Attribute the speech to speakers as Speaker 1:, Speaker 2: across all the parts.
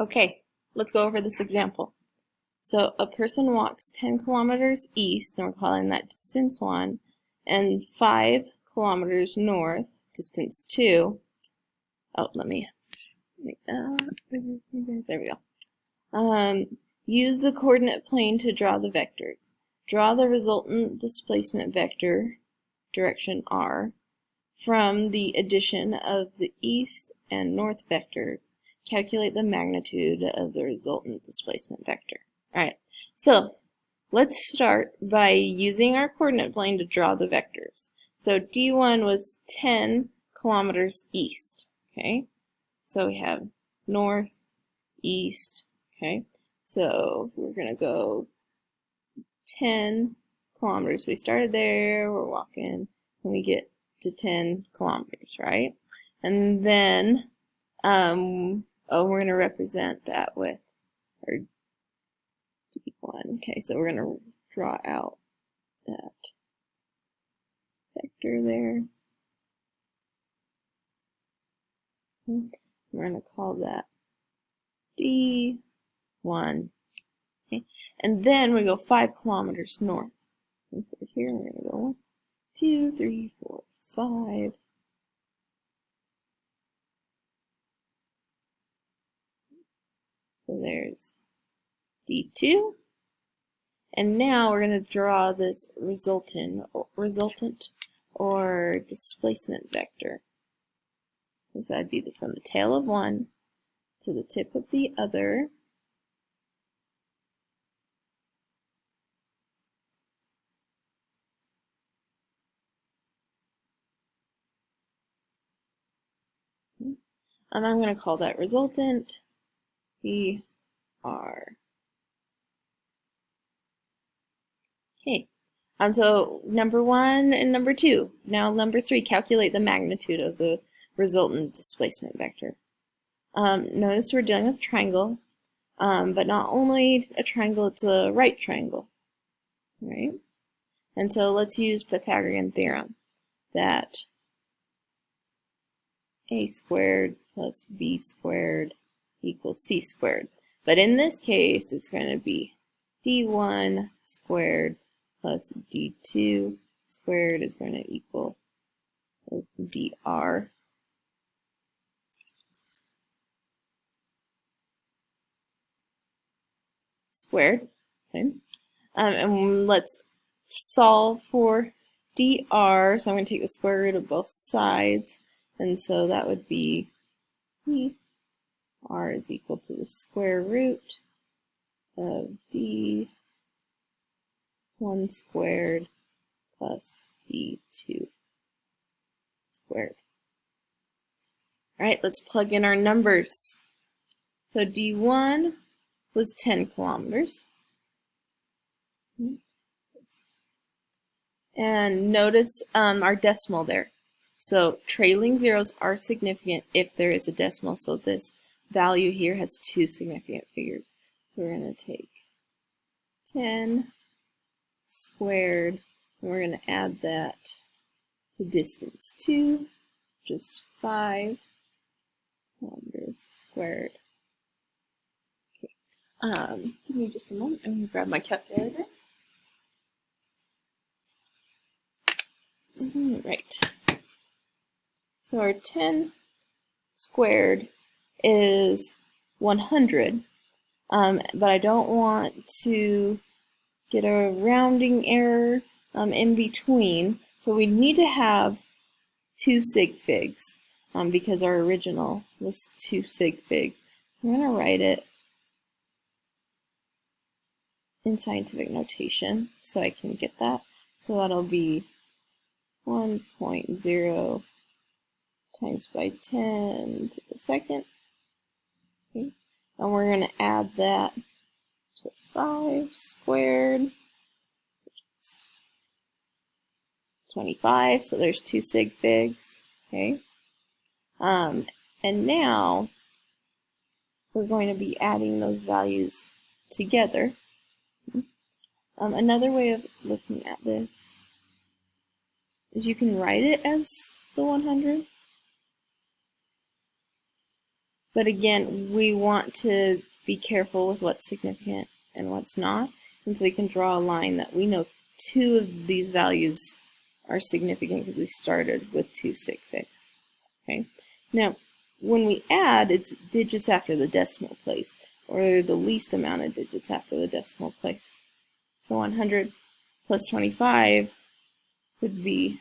Speaker 1: Okay, let's go over this example. So a person walks 10 kilometers east, and we're calling that distance 1, and 5 kilometers north, distance 2. Oh, let me make that. There we go. Use the coordinate plane to draw the vectors. Draw the resultant displacement vector, direction r, from the addition of the east and north vectors. Calculate the magnitude of the resultant displacement vector. Alright, so let's start by using our coordinate plane to draw the vectors. So D1 was 10 kilometers east. Okay, so we have north, east. Okay, so we're going to go 10 kilometers. We started there, we're walking, and we get to 10 kilometers, right? And then, we're going to represent that with our D1. Okay, so we're going to draw out that vector there. We're going to call that D1. Okay, and then we go 5 kilometers north. And so here we're going to go 1, 2, 3, 4, 5. So there's D2. And now we're going to draw this resultant or displacement vector. So that'd be from the tail of one to the tip of the other. And I'm going to call that resultant PR. Okay. So number 1 and number 2. Now number 3, calculate the magnitude of the resultant displacement vector. Notice we're dealing with a triangle, but not only a triangle, it's a right triangle, right? And so let's use Pythagorean theorem that a squared plus b squared equals c squared. But in this case, it's going to be d1 squared plus d2 squared is going to equal dr. Squared. Okay. And let's solve for dr. So I'm going to take the square root of both sides. And so that would be r is equal to the square root of d1 squared plus d2 squared. All right, let's plug in our numbers. So d1 was 10 kilometers. And notice our decimal there. So trailing zeros are significant if there is a decimal. So this value here has 2 significant figures. So we're going to take 10 squared, and we're going to add that to distance 2, which is 5 kilometers squared. Okay. Give me just a moment. I'm going to grab my calculator. Right. So our 10 squared is 100, but I don't want to get a rounding error in between, so we need to have 2 sig figs because our original was 2 sig figs. So I'm going to write it in scientific notation so I can get that. So that'll be 1.0 times by 10 to the second. Okay. And we're going to add that to 5 squared, which is 25. So there's 2 sig figs. Okay. And now we're going to be adding those values together. Another way of looking at this is you can write it as the 100. But again, we want to be careful with what's significant and what's not, and so we can draw a line that we know 2 of these values are significant because we started with 2 sig figs. Okay. Now, when we add, it's digits after the decimal place, or the least amount of digits after the decimal place. So 100 plus 25 would be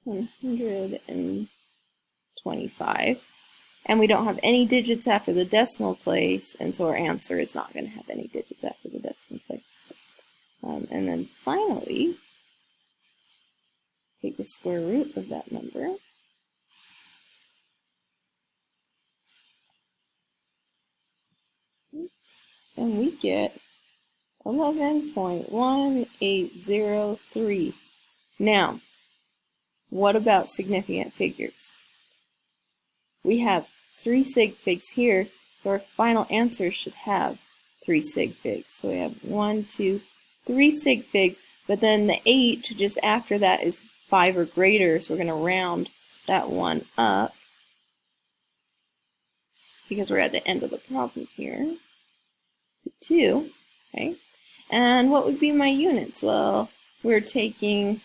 Speaker 1: 125. And we don't have any digits after the decimal place, and so our answer is not going to have any digits after the decimal place. And then finally, take the square root of that number. And we get 11.1803. Now, what about significant figures? We have 3 sig figs here, so our final answer should have 3 sig figs. So we have 1, 2, 3 sig figs, but then the 8 just after that is 5 or greater, so we're going to round that one up because we're at the end of the problem here to 2. Okay, and what would be my units? Well, we're taking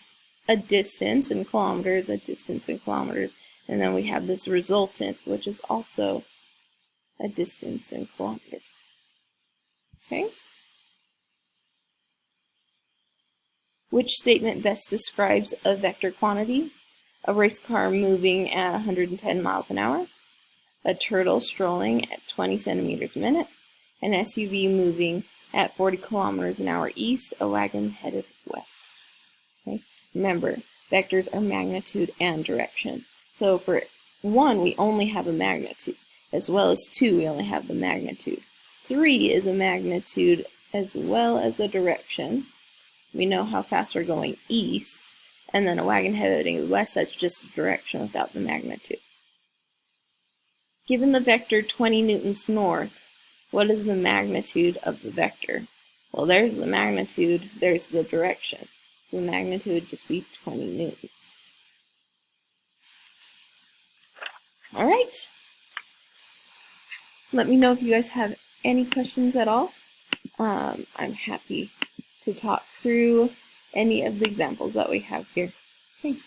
Speaker 1: a distance in kilometers, a distance in kilometers, and then we have this resultant, which is also a distance in kilometers. Okay? Which statement best describes a vector quantity? A race car moving at 110 miles an hour, a turtle strolling at 20 centimeters a minute, an SUV moving at 40 kilometers an hour east, a wagon headed west. Okay? Remember, vectors are magnitude and direction. So for 1, we only have a magnitude, as well as 2, we only have the magnitude. 3 is a magnitude as well as a direction. We know how fast we're going east, and then a wagon heading west, that's just a direction without the magnitude. Given the vector 20 newtons north, what is the magnitude of the vector? Well, there's the magnitude, there's the direction. So the magnitude would just be 20 newtons. All right. Let me know if you guys have any questions at all. I'm happy to talk through any of the examples that we have here. Okay.